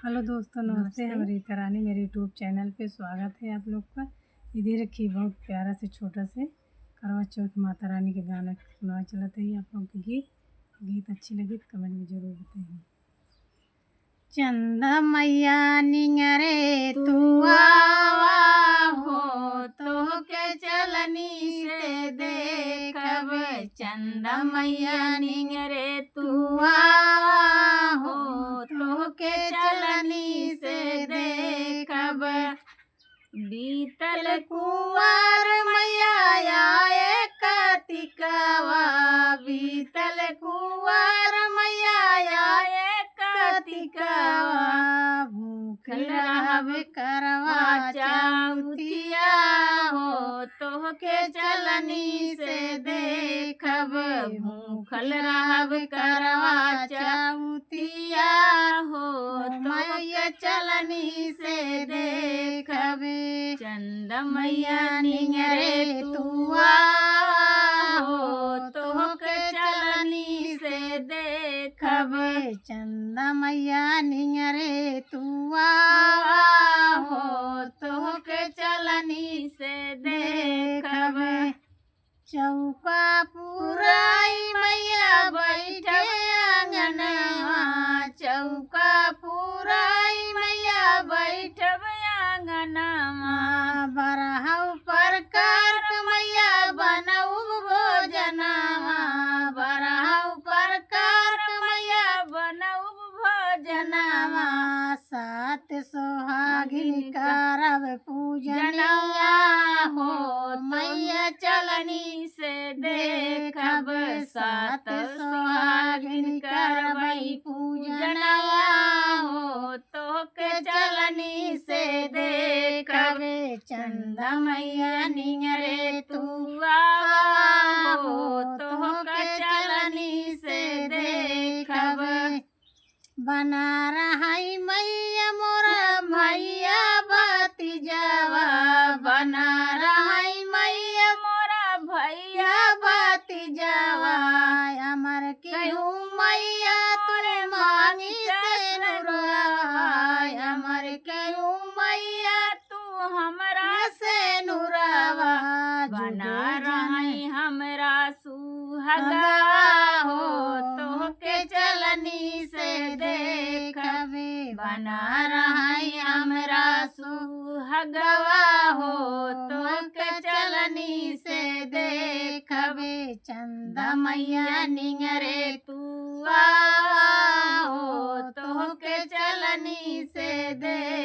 Hello दोस्तों, नमस्ते। हम रीता रानी, मेरे यूट्यूब चैनल पे स्वागत है आप लोग का। इधर रखी बहुत प्यारा से छोटा से करवा चौथ माता रानी के गाना सुना चलता है। आप लोग के गीत अच्छी लगी तो कमेंट में जरूर बताइए। चंदा मैया निंगरे तू आवा हो तो के चलनी से देखब। चंदा मैया निंगरे तू आवा हो तो के चलनी से देखब। बीतल कुंवर मैया आए कार्तिकवा, बीतल कुंवर मैया आए कार्तिकवा। भूखल रहब करवा चौथिया हो तो के चलनी से देखब। भूखल रहब करवा चौथिया हो तो के चलनी से देखब। चंदा मैया निंगरे तू हो तो के चलनी से देखब। चंदा मैया निंगरे तू हो तो के चलनी से देखब। चौका पुराई मैया बैठे आंगनवा, चौका पुराई मैया बैठब आंगनवा। बरहउ पर कार्क मैया बनऊ भोजनवा, बरहउ पर कार्क मैया बनऊ भोजनवा। सात सोहागिन करब पूजनिया हो मैया चलनी से देखब। सात सोहागिन करबई पूजनिया हो तो के चलनी से देखब। चंदा मैया निंगरे तू हो तो के चलनी से देखब। बना रहाई मैया मोरा भैया भतीजवा, बना रहाई मैया मोरा भैया भतीजवा। अमर केहू मैया तोरे मांगी से नुरवा, अमर केहू मैया तू हमरा से नुरवा। बना रहाई हमरा सुहागवा हो तो के चलनी से देखब। बना रहाई हमरा सुहागवा हो तो के चलनी से देखब। चंदा मैया निंगरे तू हो तो के चलनी से देखब।